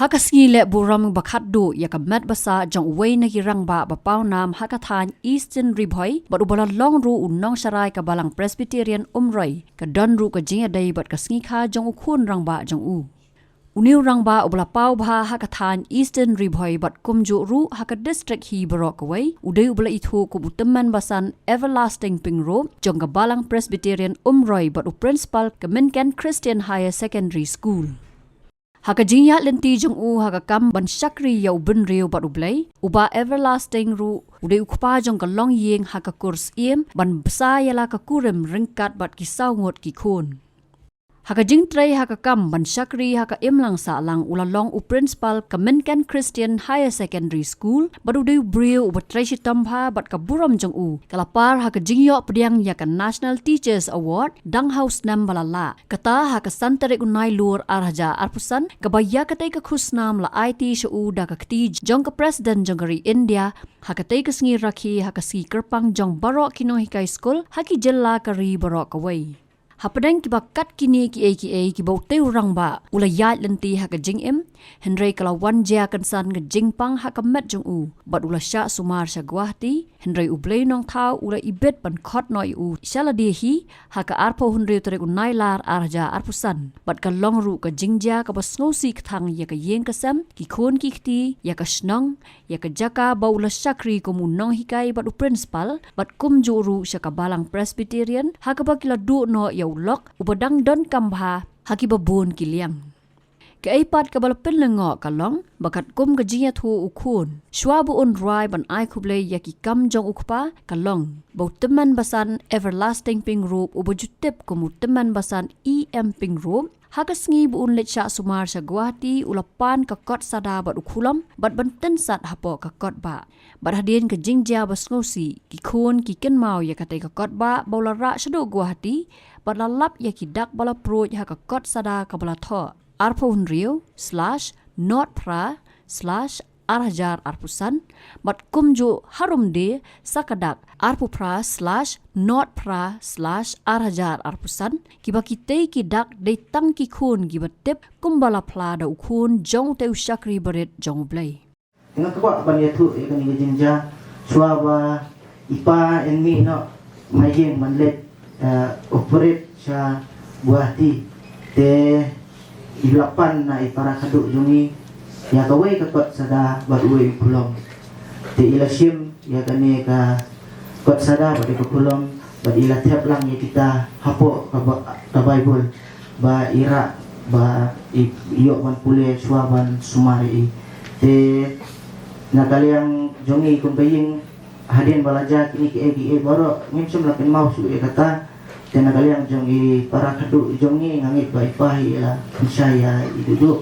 Hakasngi le buram bakhat do yakamat basa jong wei na hirang ba bapaw nam hakathan Eastern Ribhoi but ubala long ru unong sharai ka balang Presbyterian umroi ka don ru ka jinga dai but kasngi kha jong ukhun rang ba jong u Uniu rang ba ubala paw bha hakathan Eastern Ribhoi but kumju ru haka district hi barok away udai ubala ithu ku buteman basan Everlasting Ping Road jong ka balang Presbyterian umroi but u principal ka Minkan Christian Higher Secondary School Haka jinya lenti jong u haka kam ban shakri yau bin reu bat ublay uba Everlasting ru udai ukpa jong ka long yeng haka kurs iem ban bsa yala ka kurem ringkat bat kisaw ngot ki khon Haka jing tray haka kam ban shakri haka imlang sa lang ulalong u principal ka Minkan Christian Higher Secondary School badu de breu u batray tambha bat ka buram jong u kalapar haka jingyo pediang ya ka National Teachers Award dang house nam balala kata haka santare unai lur arhaja arpusan kabaya katay ka khusnam la IT shu da ka kti jong ka president jongari India haka tay ka sngi rakhi haka si kerpang jong barok kino hikai school haki jella ka ri barok away Hapadang kiba kat kini ki ki bau teu rang ba ula yat lenti haka jing em Henry kala wan jia kan san ga jing pang haka met jong u bat ula sha sumar sha Guwahati Henry ublay nong thau ula ibet ban khot noi u shala di hi haka arpo Henry tere unai lar arja arpusan bat ka long ru ka jing jia ka basno si thang ya ka yeng ka sam ki khon ki khti ya ka snong ya ka jaka ba ula shakri ko mun nong hikai bat u principal bat kum juru sha ka balang Presbyterian haka ba kila du no ya lok ubadang don kambha haki babun kiliang Kaipat kabal penlengo kalong bakat kum gajiya thu ukhun shwabu on rai ban ai khuble yaki kam jong ukpa kalong bauteman basan Everlasting Ping Roop ubujutep kumuteman basan EM Ping Roop Hakasngi buun lecha sumar sa Guwahati ulapan ka kot sada bat ukhulam bat banten sat hapo ka kot ba bat hadien ka jingja basnosi ki khon ki ken mau ya katay ka kot ba baulara shado Guwahati bat lalap ya ki dak bala proj ha ka kot sada ka bala tho arphonrio/notpra/arhajar arpusan bat kumju harumde sakadak arpupra/notpra/arhajar arpusan kibakite ki dak de tang ki khun gibatep kumbala pla da ukhun jong teu shakri baret jong blai Tengah kebak ban yatu ikan ni jinja suaba ipa enmi no majeng manlet operate sa Guwahati te ilapan na ipara kaduk jungi ya kawai kakot sada baruwe pulong te ilasim ya kani ka kot sada bade ka pulong bad ila tep lang ya kita hapo ka Bible ba ira ba iyo man pule suaban sumari te nakaliang jungi kun baying hadin balaja kini ki baro ngimsum lapin mau su kata dan kalian jongi para kaduk jongi ngangit bai pai la saya itu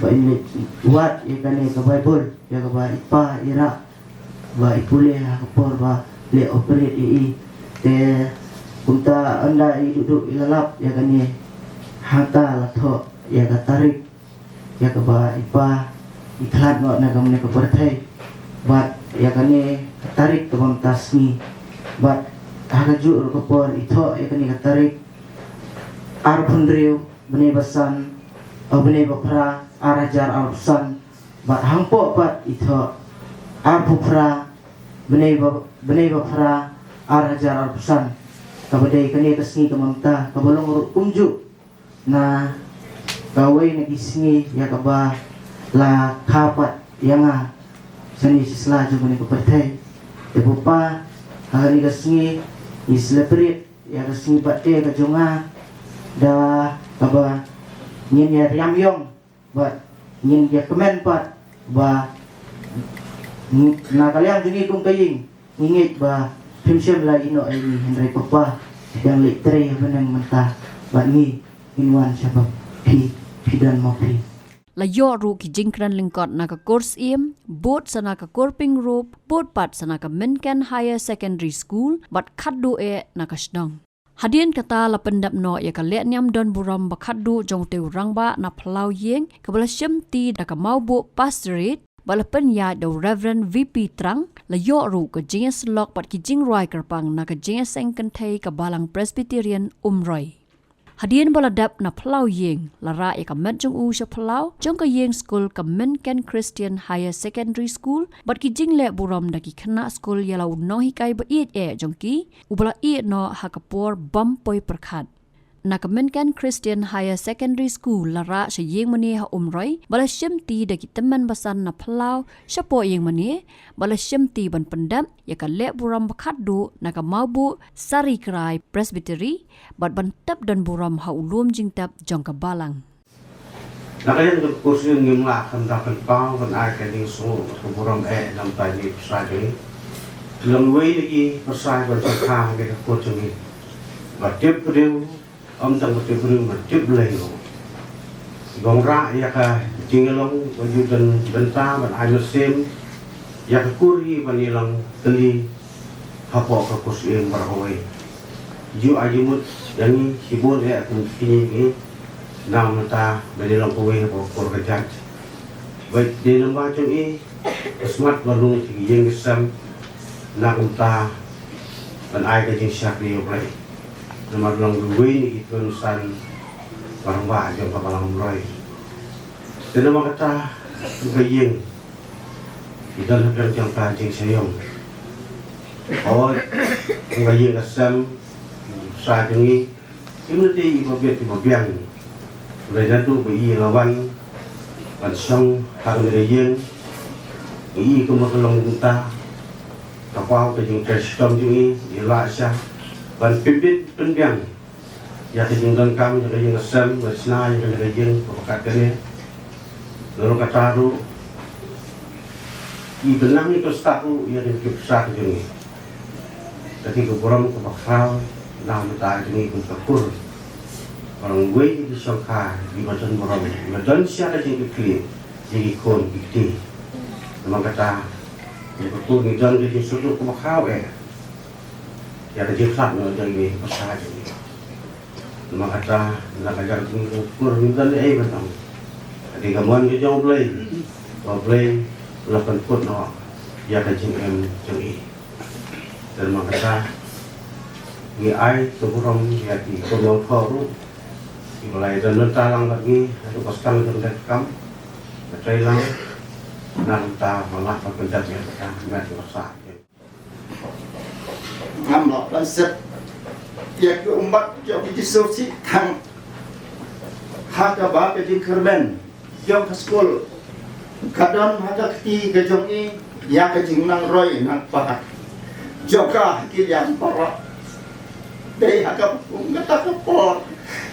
ba ini buat ya kane ke Bible ya ke ba ipa ira ba ipule ha por ba le operate te kunta anda duduk ilalap ya kane hata la tho ya ka tarik ya ke ba ipa iklat no na kamne ke perthai bat ya kane tarik ke bang tasni bat Hagaju rukopor ito yakani katarik arphunriu bene basan bene bapra arajar arsan bat hangpo bat ito arphupra bene bapra arajar arsan kabadai kani kasni kamamta kabolong kumju na kawai na kisni yakaba la kapat yanga sani sisla jubani kapertai tepupa hagani kasni isleprit ya kasni patte ka jonga da kaba nyen ya ryamyong ba nyen ya kemen pat ba na kaliang juni kung kaying ngingit ba pimsyam la ino ay ni Henry Papa yang litre benang menta ba ni inwan siya pidan mo pi La yoru ki jingkran lingkot na ka course iem, bot sana ka korping rope, bot pat sana ka Minkan Higher Secondary School, bat khaddu na ka shnong. Hadien kata la pendap no ya ka le nyam don buram ba khaddu jong teu rangba na phalau yeng, ka bala shem ti da ka maubo pastorate, bala pen ya do Reverend VP Trang, la yoru ka jinges lok pat ki jing roi kerpang na ka jinges seng kan thai ka balang Presbyterian umroi. Hadian baladap na Palau yeng lara ya kamet jong u sya Palau jong ka yeng school ka Menken Christian Higher Secondary School bat ki jing le buram da ki khana school ya lau no hi kai ba iet jong ki ubala iet no hakapor bam poi perkhat na ka Menken Christian Higher Secondary School lara sya yeng mani ha umroi bala syemti da ki teman basan na Palau sya po yeng mani bala syemti ban pendam ya ka le buram bakhat du na ka mabu Sari Krai Presbytery bat ban tap dan buram ha ulum jing tap jong ka balang Nakaya ng kurso yung ngimlakan dapat pa kan ay kaning so buram nam tay ni pasay lang way lagi pasay ban sa ka ng kurso ni batip rin tang batip rin batip layo gong ra ya ka jingelong wajudan benta ban ay sem ya ka kuri banilang tali hapo ka kurso yung baraway ju ajimut yang hibur kung kini nam ta banilang kuwi ko korkajat baik di lemba chung smart balung yang gesam na unta ban ay ka jing syak ni oblay namar lang duwi ni itun san parang ba jong kabalang roy dan nama kata gayeng idan hakan jang ka jing sayong awal gayeng gesam sa jengi imati ibabiang Belajar tu beri lawan langsung hang rejeng beri kemakelong kita kapal kejeng custom jungi ilasa ban pipit pendiang ya kejeng dangkam ya kejeng asam besna ya kejeng pakat kene lalu kataru I benang itu staku ya kejeng sak jungi tapi keburam kebakal nah mata jungi kekur orang gue di sangka di badan orang, badan siapa yang diklik, jadi kon dikti. Memang kata, yang betul ni jangan jadi sudut kemakau ya ada jepsak ni jadi pasal jadi. Memang kata, nak ajar ni ukur ni dan betul. Jadi kamuan dia jauh boleh lakukan pun nak, ya kajing jadi. Dan memang kata, ni ai keburam ya di kolong koru. Mulai dan talang lagi, itu paskan dengan kam, bercai lang, nanti malah berpendat ya, kita masak. Amlah lansat, ya ke umat jauh di sosial tang, harga bapa di kerben, jauh ke sekolah, kadang harga keti ke jongi, ya ke jingnang roy nang pahat, jauh ke hakil yang parah, dari harga ngata kepor.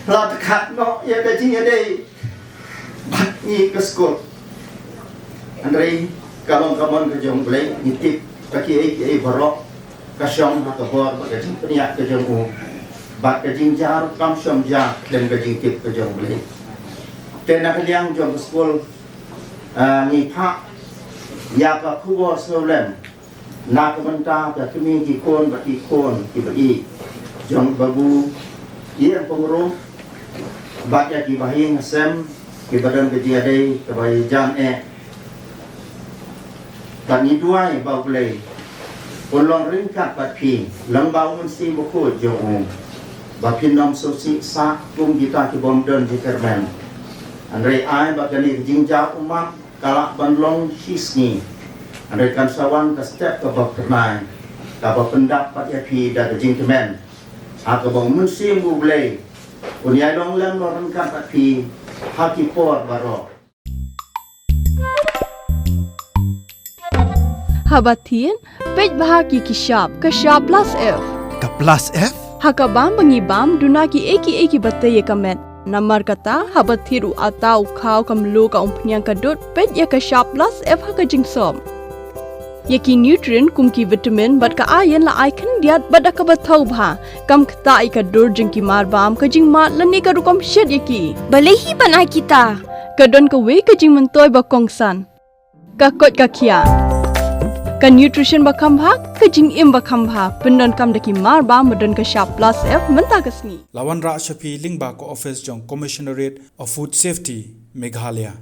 Lah dekat no ya gaji ya deh ni ke sekolah Andrei kalon ke jong boleh nitip kaki barok kasyong atau bor gaji peniak ke jong bat gaji jar kam syom jar dan gaji tip ke jong boleh dan nak liang jong ke sekolah ni pak ya ka kuwa solen nak mentah ke kami ki kon ki jong babu ia penguruh baca di bahing sem di badan kejadian ke bayi jam dan ni dua bau boleh ulong ringkat batpi lembau mesti buku jauh bapin nom sosi sa kum kita ki bom don di kerben andai ai bagani jingjau umat kalak banlong hisni andai kan sawan ke step ke bab kernai ka pendapat ya pi da jingkemen atau bang musim boleh, unyai dong lem orang kata pi hati por baro. Habatin, pej bahagi kishap plus F. Ka plus F? Hakabam bangibam dunaki eki batay kamet. Namar kata habatiru atau kau kamlu ka umpunyang kadut pej ya kishap plus F hakajing som. Yaki nutrient kumki vitamin bat ka ayan la icon diat bada ka batau bha kam kta ika dur jingki mar bam ka jing mat lani ka rukom shed yaki balehi ban ai kita ka don ka we ka jing mentoy ba kongsan ka kot ka kia ka nutrition ba kam bha ka jing im ba kam bha pendon kam daki mar bam modon ka sharp plus F menta kasni Lawan Ra Shafi Lingba ko office jong Commissionerate of Food Safety Meghalaya